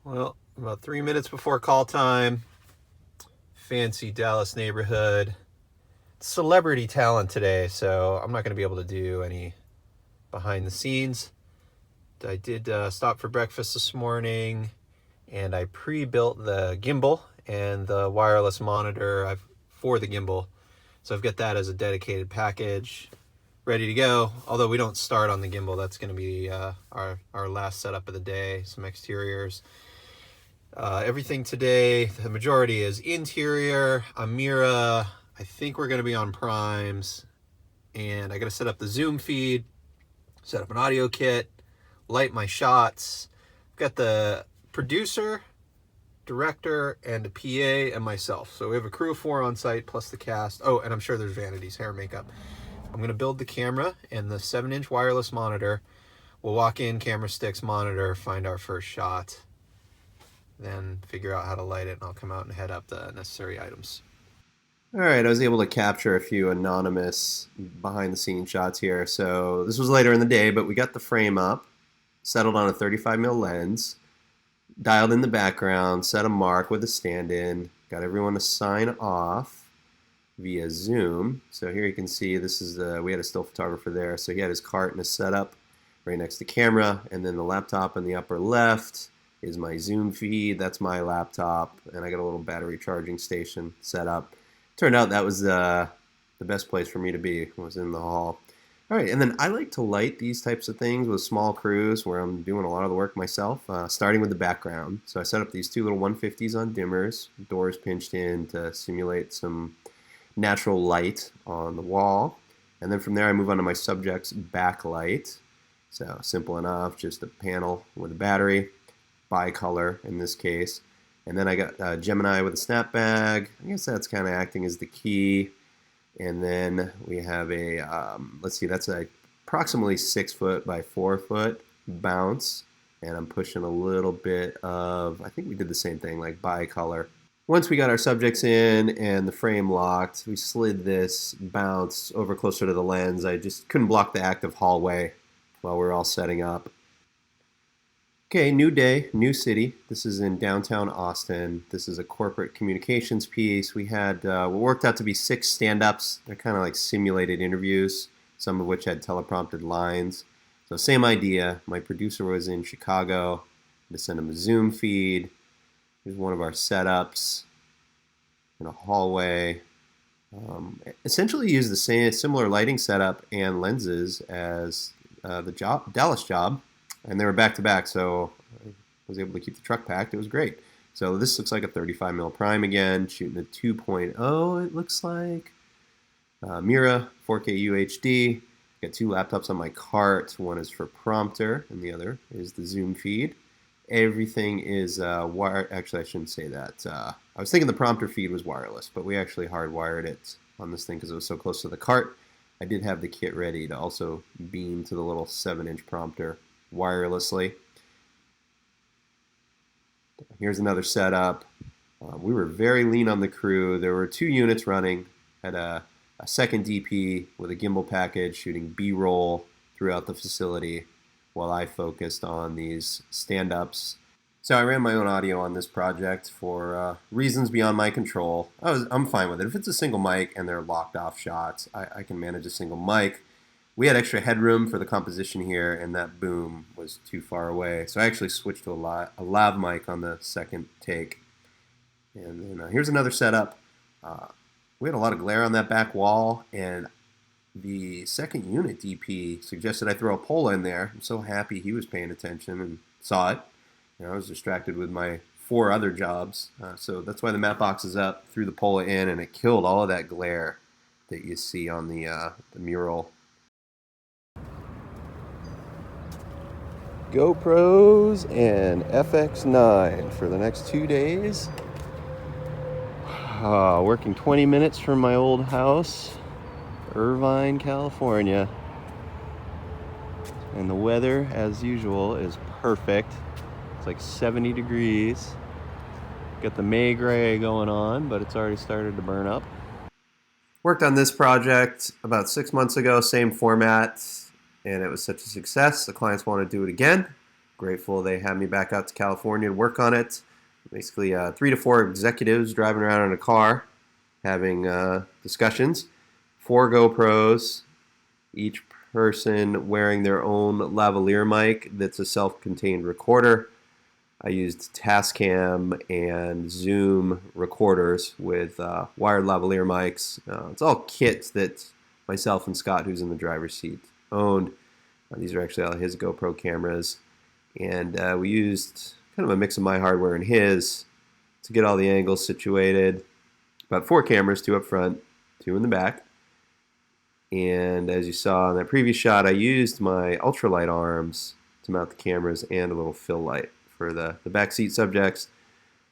Well, about 3 minutes before call time, fancy Dallas neighborhood. Celebrity talent today, so I'm not going to be able to do any behind the scenes. I did stop for breakfast this morning, and I pre-built the gimbal and the wireless monitor for the gimbal. So I've got that as a dedicated package ready to go. Although we don't start on the gimbal, that's going to be our last setup of the day, some exteriors. Everything today, the majority is interior, Amira. I think we're going to be on primes. And I got to set up the Zoom feed, set up an audio kit, light my shots. I've got the producer, director, and a PA, and myself. So we have a crew of 4 on site, plus the cast. Oh, and I'm sure there's vanities, hair, makeup. I'm going to build the camera and the 7-inch wireless monitor. We'll walk in, camera sticks, monitor, find our first shot, then figure out how to light it, and I'll come out and head up the necessary items. All right, I was able to capture a few anonymous behind-the-scenes shots here. So this was later in the day, but we got the frame up, settled on a 35mm lens, dialed in the background, set a mark with a stand-in, got everyone to sign off via Zoom. So here you can see this is we had a still photographer there, so he had his cart and his setup right next to the camera, and then the laptop in the upper left is my Zoom feed. That's my laptop, and I got a little battery charging station set up. Turned out that was the best place for me to be, was in the hall. All right, and then I like to light these types of things with small crews where I'm doing a lot of the work myself, starting with the background. So I set up these 2 little 150s on dimmers, doors pinched in to simulate some natural light on the wall. And then from there I move on to my subject's backlight. So simple enough, just a panel with a battery, bicolor in this case. And then I got Gemini with a snap bag. I guess that's kind of acting as the key. And then we have a, let's see, that's a approximately 6 foot by 4 foot bounce. And I'm pushing a little bit of, I think we did the same thing, like bicolor. Once we got our subjects in and the frame locked, we slid this bounce over closer to the lens. I just couldn't block the active hallway while we were all setting up. Okay, new day, new city. This is in downtown Austin. This is a corporate communications piece. We had what worked out to be 6 stand-ups. They're kind of like simulated interviews, some of which had teleprompted lines. So same idea. My producer was in Chicago. To send him a Zoom feed. Here's one of our setups in a hallway. Essentially use the same similar lighting setup and lenses as the Dallas job. And they were back to back, so I was able to keep the truck packed. It was great. So this looks like a 35mm prime again, shooting a 2.0, it looks like. Mira, 4K UHD. Got 2 laptops on my cart. One is for prompter, and the other is the Zoom feed. Everything is wired. Actually, I shouldn't say that. I was thinking the prompter feed was wireless, but we actually hardwired it on this thing because it was so close to the cart. I did have the kit ready to also beam to the little 7-inch prompter wirelessly. Here's another setup. We were very lean on the crew. There were 2 units running. Had a second DP with a gimbal package shooting B-roll throughout the facility while I focused on these stand-ups. So I ran my own audio on this project for reasons beyond my control. I'm fine with it. If it's a single mic and they're locked off shots, I can manage a single mic. We had extra headroom for the composition here, and that boom was too far away. So I actually switched to a lav mic on the second take. And then here's another setup. We had a lot of glare on that back wall, and the second unit DP suggested I throw a pole in there. I'm so happy he was paying attention and saw it. I was distracted with my 4 other jobs. So that's why the matte box is up, threw the pole in, and it killed all of that glare that you see on the mural. GoPros and FX9 for the next 2 days. Working 20 minutes from my old house, Irvine, California. And the weather, as usual, is perfect. It's like 70 degrees. Got the May gray going on, but it's already started to burn up. Worked on this project about 6 months ago, same format, and it was such a success. The clients want to do it again. Grateful they had me back out to California to work on it. Basically 3 to 4 executives driving around in a car having discussions. 4 GoPros, each person wearing their own lavalier mic that's a self-contained recorder. I used Tascam and Zoom recorders with wired lavalier mics. It's all kits that myself and Scott, who's in the driver's seat, owned. These are actually all his GoPro cameras. And we used kind of a mix of my hardware and his to get all the angles situated. About 4 cameras, 2 up front, 2 in the back. And as you saw in that previous shot, I used my ultralight arms to mount the cameras and a little fill light for the backseat subjects.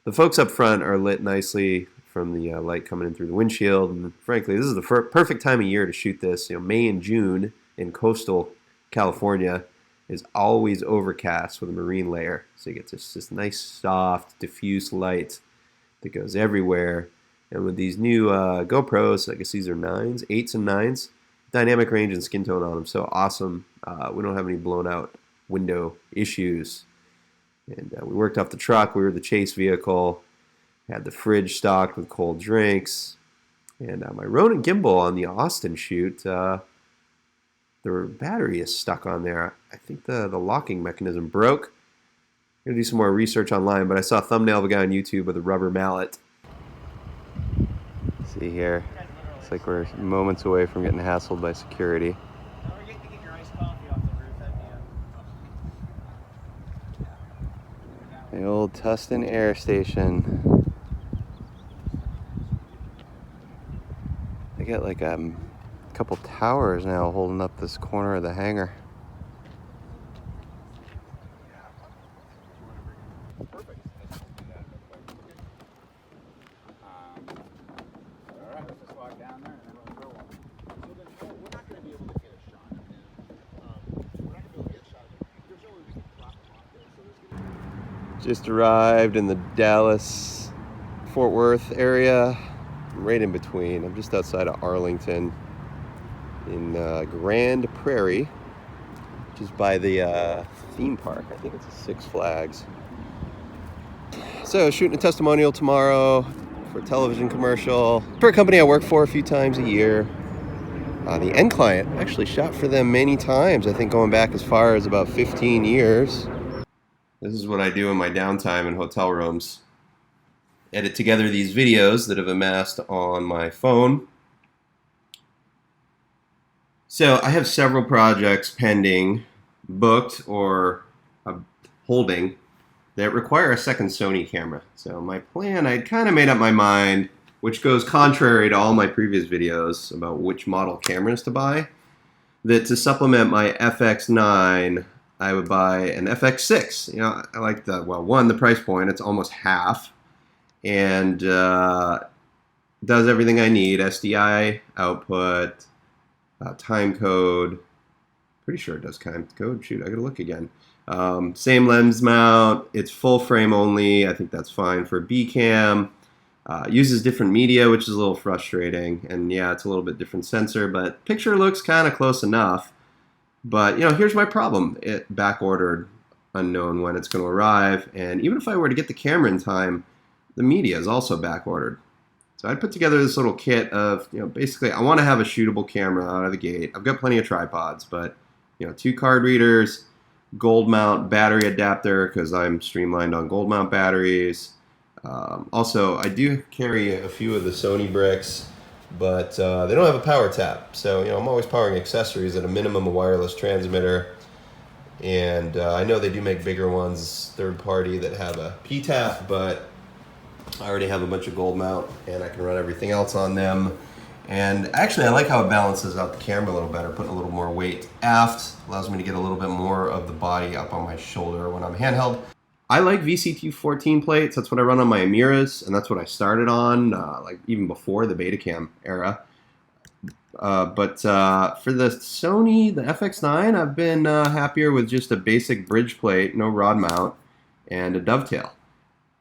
The folks up front are lit nicely from the light coming in through the windshield. And frankly, this is the perfect time of year to shoot this. You know, May and June in coastal California is always overcast with a marine layer. So you get this nice, soft, diffuse light that goes everywhere. And with these new GoPros, I guess these are 9s, 8s and 9s, dynamic range and skin tone on them, so awesome. We don't have any blown out window issues. And we worked off the truck. We were the chase vehicle. Had the fridge stocked with cold drinks. And my Ronin gimbal on the Austin shoot, the battery is stuck on there. I think the locking mechanism broke. I'm going to do some more research online, but I saw a thumbnail of a guy on YouTube with a rubber mallet. See here, it's like we're moments away from getting hassled by security. The old Tustin Air Station. They got like a couple towers now holding up this corner of the hangar. Just arrived in the Dallas, Fort Worth area. I'm right in between. I'm just outside of Arlington in Grand Prairie, which is by the theme park. I think it's a Six Flags. So shooting a testimonial tomorrow for a television commercial for a company I work for a few times a year. The end client actually shot for them many times, I think going back as far as about 15 years. This is what I do in my downtime in hotel rooms. Edit together these videos that have amassed on my phone. So I have several projects pending, booked, or holding that require a second Sony camera. So my plan, I'd kind of made up my mind, which goes contrary to all my previous videos about which model cameras to buy, that to supplement my FX9, I would buy an FX6. You know, I like the, well, one, the price point, it's almost half, and does everything I need, SDI output, time code, pretty sure it does time code, shoot, I gotta look again. Same lens mount, it's full frame only, I think that's fine for B cam, uses different media, which is a little frustrating, and yeah, it's a little bit different sensor, but picture looks kind of close enough. But, you know, here's my problem. It back-ordered, unknown when it's going to arrive. And even if I were to get the camera in time, the media is also back-ordered. So I put together this little kit of, you know, basically I want to have a shootable camera out of the gate. I've got plenty of tripods, but, you know, 2 card readers, gold mount battery adapter because I'm streamlined on gold mount batteries. Also, I do carry a few of the Sony bricks, but they don't have a power tap, so you know I'm always powering accessories at a minimum, a wireless transmitter, and I know they do make bigger ones, third party, that have a P tap, but I already have a bunch of gold mount and I can run everything else on them. And actually I like how it balances out the camera a little better, putting a little more weight aft, allows me to get a little bit more of the body up on my shoulder when I'm handheld. I like VCT14 plates. That's what I run on my Amiras, and that's what I started on, like even before the Betacam era. But for the Sony, the FX9, I've been happier with just a basic bridge plate, no rod mount, and a dovetail.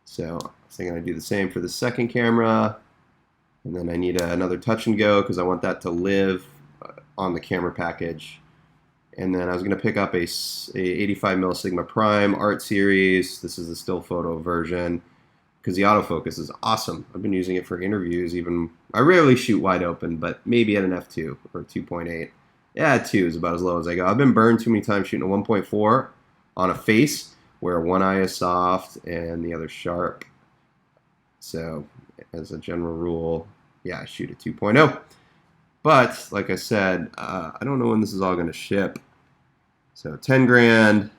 So I was thinking I'd do the same for the second camera, and then I need another touch and go because I want that to live on the camera package. And then I was going to pick up a 85mm Sigma Prime Art Series. This is the still photo version because the autofocus is awesome. I've been using it for interviews. Even I rarely shoot wide open, but maybe at an f2 or 2.8. Yeah, 2 is about as low as I go. I've been burned too many times shooting a 1.4 on a face where one eye is soft and the other sharp. So as a general rule, yeah, I shoot a 2.0. But like I said, I don't know when this is all going to ship. So 10 grand.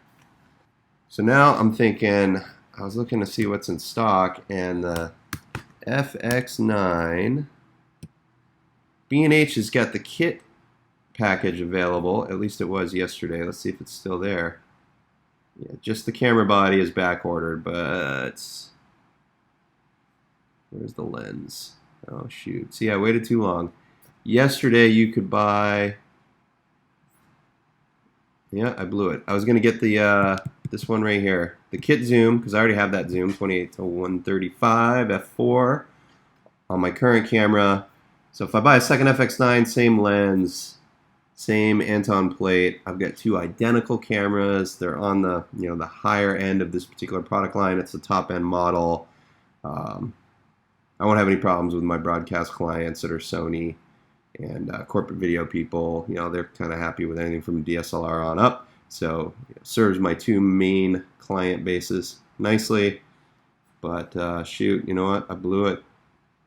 So now I'm thinking, I was looking to see what's in stock, and the FX9, B&H has got the kit package available. At least it was yesterday. Let's see if it's still there. Yeah, just the camera body is back ordered, but where's the lens? Oh shoot. See, I waited too long. Yesterday you could buy, yeah, I blew it. I was gonna get the this one right here, the kit zoom, because I already have that zoom, 28 to 135 f4 on my current camera. So if I buy a second FX9, same lens, same Anton plate. I've got two identical cameras. They're on the the higher end of this particular product line. It's the top end model. I won't have any problems with my broadcast clients that are Sony and corporate video people. They're kind of happy with anything from DSLR on up. So it serves my two main client bases nicely. But shoot, you know what? I blew it.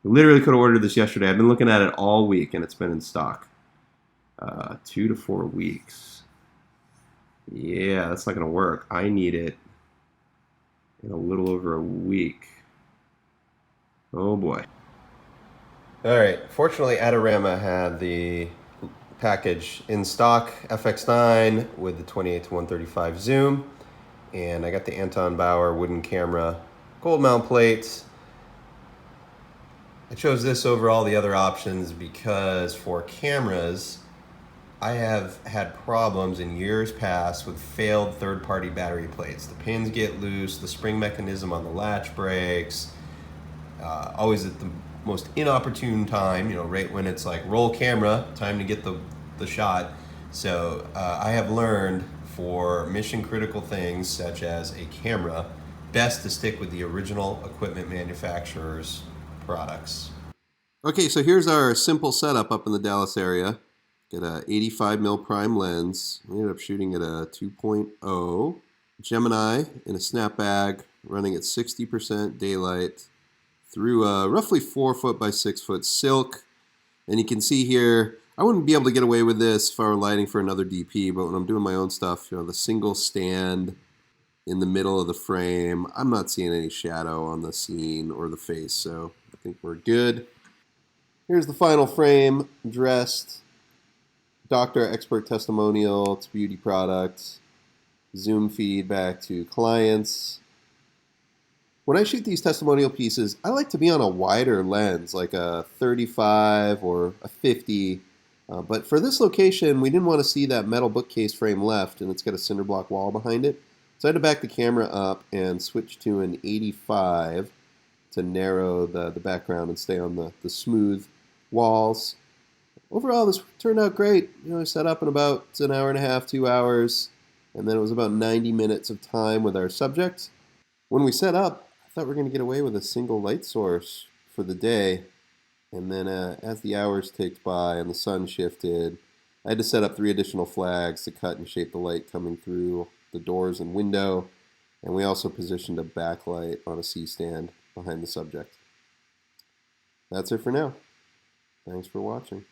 I literally could have ordered this yesterday. I've been looking at it all week, and it's been in stock. 2 to 4 weeks. Yeah, that's not going to work. I need it in a little over a week. Oh boy. Alright, fortunately Adorama had the package in stock, FX9 with the 28 to 135 zoom, and I got the Anton Bauer wooden camera gold mount plates. I chose this over all the other options because for cameras, I have had problems in years past with failed third-party battery plates. The pins get loose, the spring mechanism on the latch breaks, always at the most inopportune time, right when it's like roll camera, time to get the shot. So I have learned for mission critical things such as a camera, best to stick with the original equipment manufacturer's products. Okay, so here's our simple setup up in the Dallas area. Got a 85mm prime lens. We ended up shooting at a 2.0 Gemini in a snap bag, running at 60% daylight through a roughly 4 foot by 6 foot silk. And you can see here, I wouldn't be able to get away with this if I were lighting for another DP, but when I'm doing my own stuff, the single stand in the middle of the frame, I'm not seeing any shadow on the scene or the face, so I think we're good. Here's the final frame, dressed. Doctor expert testimonial, it's beauty products, Zoom feedback to clients. When I shoot these testimonial pieces, I like to be on a wider lens, like a 35 or a 50. But for this location, we didn't want to see that metal bookcase frame left, and it's got a cinder block wall behind it. So I had to back the camera up and switch to an 85 to narrow the background and stay on the smooth walls. Overall, this turned out great. I set up in about an hour and a half, 2 hours, and then it was about 90 minutes of time with our subject. When we set up, I thought we were going to get away with a single light source for the day, and then as the hours ticked by and the sun shifted, I had to set up 3 additional flags to cut and shape the light coming through the doors and window, and we also positioned a backlight on a C-stand behind the subject. That's it for now. Thanks for watching.